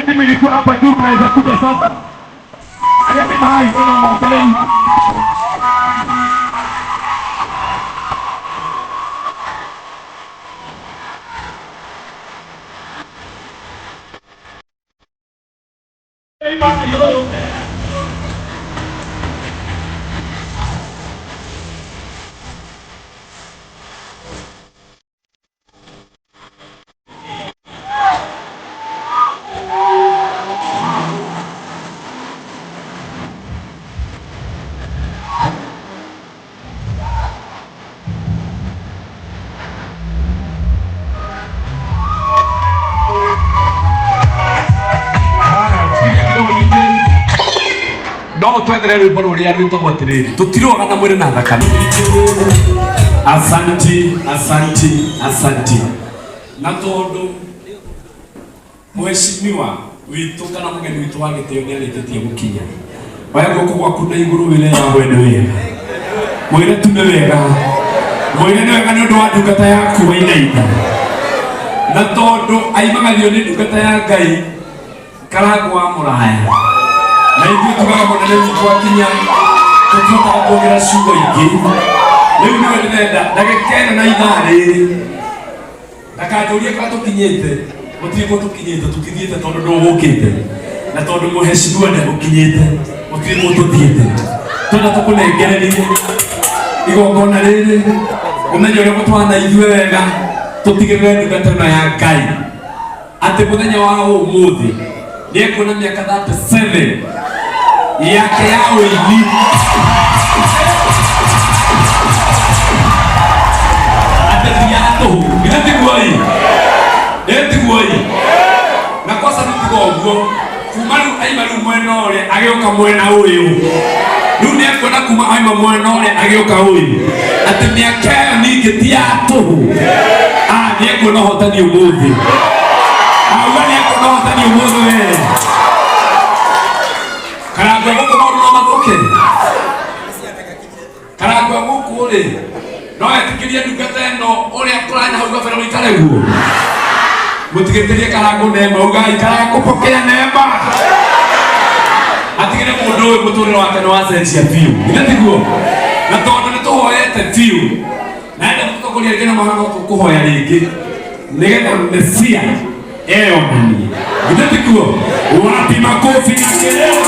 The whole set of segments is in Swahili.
Mimi nilikuwa hapa juu naweza kuja sasa. Aliyesema hai sana mwangaleni. Twendere rwimbo ruria rwitagwo atiriri tutiroga na mwiri na thakame. Asanti, asanti, asanti. Na tondu mheshimiwa witu kana mugeni witu wa gitio ni aritetie gukinya waya goko gwaku na iguru wire ya wene wega mwire tume wega mwire ni wega ni undu wa ndungata yaku wainaina na tondu aimagathio ni ndungata ya Ngai karagwa muraya na ithuĩ tugaga mũnene witũ akinya tũtihotaga kuongerera ciugo ingĩ rĩu nĩwe ndĩrenda ndagĩka ĩno na ithaa rĩrĩ ndakajũrie kwa tũkinyĩte mũtirĩ tũkinyĩte tũkithiĩte tondũ ndũgũkĩte na tondũ mũhecimiwa ndegũkinyĩte mũtirĩ tũthiĩte twenda tũkũnengererie igongona rĩrĩ ũmenye ũrĩa gũtwana ithuĩ wega tũtigĩrĩre ndungata ĩno ya Ngai atĩ mũthenya wa ũmũthĩ nĩekuona mĩaka 37 yake ya ũini atetiato githĩtiguoi ĩtiguoi na kwa sababu tiguo kuma rĩu aima rĩu mwena ũrĩa agĩũka mwena ũyũ rĩu nĩekuona kuma aima mwena ũrĩa agĩũka ũyũ atĩ mĩaka ĩyo ningĩ ti ya tũhũ nĩekuona ũhotani ũmũthĩ auga nĩekuona ũhotani ũmũthĩ we karangwa gũkũ maũndũ no mathũke karangwa gũkũ rĩ no etĩkĩrie ndungata ĩno ũrĩa kũranya hau gabere mũikare guo mũtigĩtĩrie Karangũ Nemba ugai Karangũ pokea Nemba atigĩre mũndũ ũyũ mũtũrĩre wake nĩ wacenjia biũ githĩtiguo na tondũ nĩtũhoete biũ na enda mũtongoria rĩngĩ na mahana tũkũhoya rĩngĩ nĩgetha Mesia eyonanie githĩtiguo wapi makofi na kelele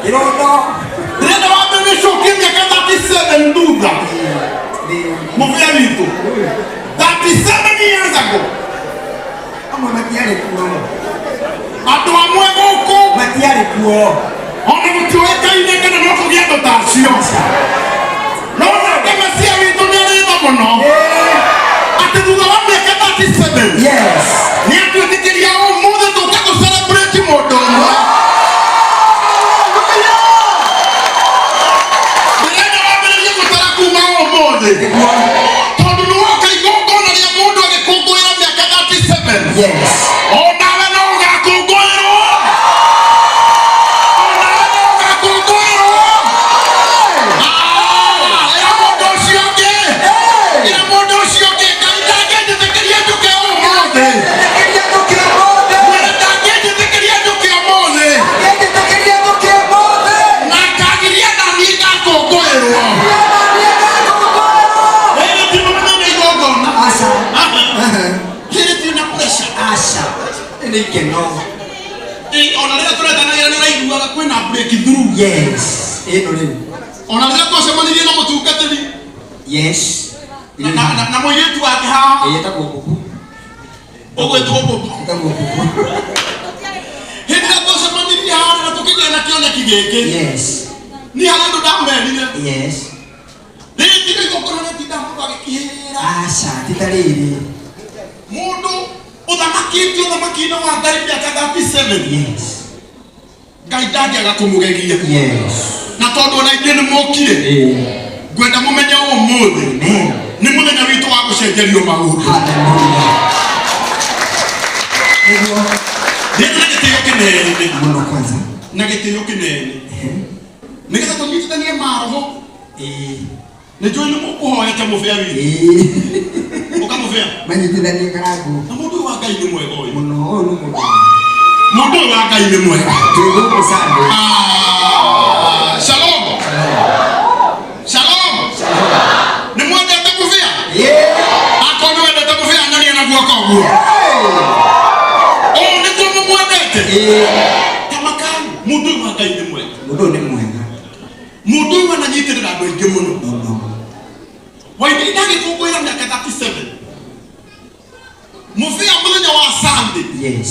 You don't know. Mũbĩa witũ 37 years ago. Amwe matiarĩ kuo. Andũ amwe gũkũ Matiarĩ kuo. ona gũtiũĩkaine kana no kũgĩe andũ ta acio. No nake Mesia witũ nĩ arĩ tha mũno. Atĩ thutha wa mĩaka 37 Yes. nĩ atwĩtĩkĩria ũmũthĩ tũka tũ-celebrate mũndũ ũmwe. Ndĩrenda wambĩrĩrie gũtara kuma ũmũthĩ. Tondũ nĩ woka igongona rĩa mũndũ agĩkũngũĩra mĩaka 37. Yes. Onawe no ũgakũngũĩrwo. Onawe no ũgakũngũĩrwo. Ĩra mũndũ ũcio ũngĩ. Ĩra mũndũ ũcio ũngĩ. Ngai ndangĩnjĩtĩkĩria njũke ũmũthĩ. Mwene ndangĩnjĩtĩkĩria njũke ũmũthĩ. Na akagiria na niĩ ngakũngũĩrwo. Rĩrĩ ti mũthenya igongona. Aca. Rĩrĩ ti na pressure. Aca. Nĩ ikeno. Ona rĩrĩa tũretanagĩra nĩ ũraiguaga kwĩna breakthrough. Yes. Ĩno rĩu. Ona rĩrĩa twacemanirie na mũtungatĩri Yes. na mũirĩtu wake haha Ĩtagwo Bubu. ũgwĩtwo Bobo. Ĩtagwo Bubu. Hĩndĩ ĩrĩa twacemanirie haha na tũkĩgĩa na kĩoneki gĩkĩ Yes. niĩ harĩ ũndũ ndamerire Yes. rĩrĩ tiga igongona rĩtinda mũndũ agĩkĩhĩrĩra Aca. Tita rĩrĩ. mũndũ ũthamakĩtio ũthamaki-inĩ wa Ngai mĩaka 37. Yes. Ngai ndangĩaga kũmũgegia Yes. na tondũ ona ithuĩ nĩ mũkire ngwenda mũmenye ũmũthĩ Amen. nĩ mũthenya witũ wa gũcenjerio maũndũ. Hallelujah. Nĩguo. Rĩrĩ na gĩtĩo kĩnene Mũno kwanza. na gĩtĩo kĩnene nĩgetha tũnyitithanie maroho. Nĩ njũĩ nĩ mũkũhoete mũbĩa witũ ũkamũbĩa Manyitithanie karagu. na mũndũ ũyũ wa Ngai nĩ mwega ũyũ. Mũno ũyũ nĩ mũndũ. Mũndũ ũyũ wa Ngai nĩ mwega. Twĩgũkũ sana. Shalom. Shalom. Nĩ mwendete mũbĩa? Akorwo nĩ wendete mũbĩa nyonia na guoko ũguo. Nĩguo mũmwendete? Tamakani mũndũ ũyũ wa Ngai nĩ mwega. Mũndũ ũyũ nĩ mwega. Mũndũ ũyũ ananyitĩrĩra andũ aingĩ mũno. Mũno. Waingĩ ndagĩkũngũĩra mĩaka 37. Mũbĩa mũthenya wa Sunday Yes.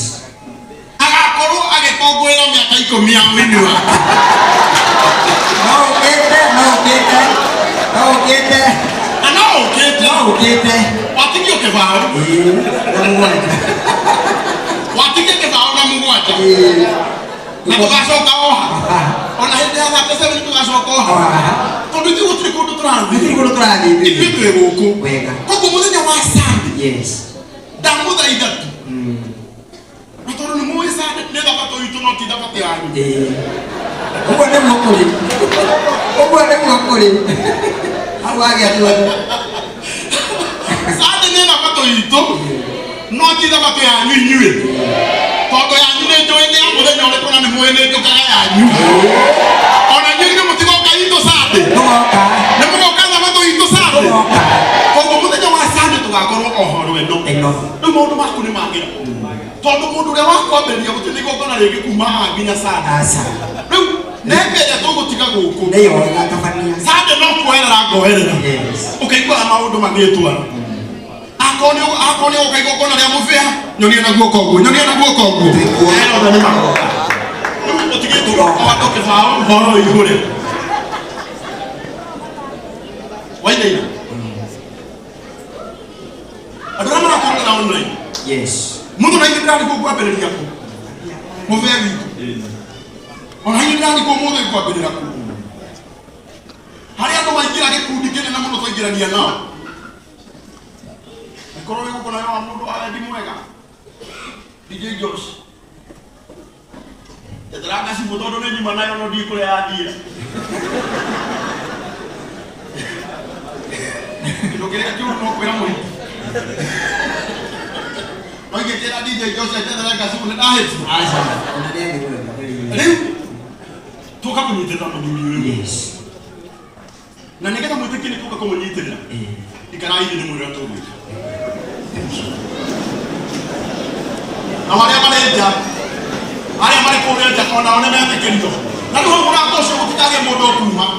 agakorwo agĩkũngũĩra mĩaka 10 ya wini wake. No ũkĩte. Ana ũkĩte. Watigio kĩbao. Na mũgwanja. Watigio kĩbao na mũgwanja. Na tũgacoka oha. Ona hĩndĩ ya 37 tũgacoka oha. Tondũ ithuĩ gũtirĩ kũndũ tũrathiĩ. Ithuĩ twĩ gũkũ. Wega. Koguo mũthenya wa Sunday Yes. ndamũthaitha tu. Na tondũ nĩ mũĩ Sunday nĩ thabatũ itũ no ti thabatũ yanyu. Ũguo nĩguo kũrĩ. Hau wagĩa tuothe. Sunday nĩ thabatũ itũ no ti thabatũ yanyu inyuĩ. Tondũ yanyu nĩ njũĩ nĩ ya mũthenya ũrĩkũ na nĩ mũĩ nĩ njũkaga yanyu. Ona inyuĩ nĩ mũtigoka itũ Sunday. Nĩ mũgoka thabatũ itũ Sunday. Koguo mũthenya wa Sunday tũgakorwo oho rwendo. Rĩu maũndũ maku nĩ magĩra. Tondũ mũndũ ũrĩa wakwambĩrĩria gũtirĩ igongona rĩngĩ kuma haha nginya Sunday. Rĩu nenge ĩrĩa tũgũtiga gũkũ Sunday no kuoerera ngoerera. Ũkaiguaga maũndũ magĩtwara. Akorwo nĩ ũgoka igongona rĩa mũbĩa nyonia na guoko ũguo. Rĩu ũtigĩtwo andũ kĩbao ũhoro igũrĩ. Wainaina andũ arĩa marakorera online. Yes. Mũndũ na inyuĩ ndĩrarĩ kũ kwambĩrĩria kũ? Mũbĩa witũ. Ona inyuĩ ndĩrarĩ kũ mũthĩ kwambĩrĩra kũ? Harĩa andũ maingĩra gĩkundi kĩnene mũno twaingĩrania nao. Korwo wĩ gũkũ nayo wa mũndũ wa wendi mwega. DJ Josh. Tetera ngacimũ tondũ nĩ nyuma nayo no ndiĩ kũrĩa yathiĩra. Kĩndũ kĩrĩa kĩũru no kwĩra mũingĩ. Waingĩkĩra DJ Josh tetera ngacimũ nĩ ndahĩtio. Rĩu tũka kũnyitĩrĩra mũthuri ũyũ. Na nĩgetha mwĩtĩkie tũka kũmũnyitĩrĩra. Ikarai thĩ nĩ mwĩra tũgwĩka. Na marĩa marĩ nja arĩa marĩ kũrĩa nja onao nĩ metĩkĩrio. Na rĩu mũrango ũcio gũtikagĩe mũndũ ũkuma.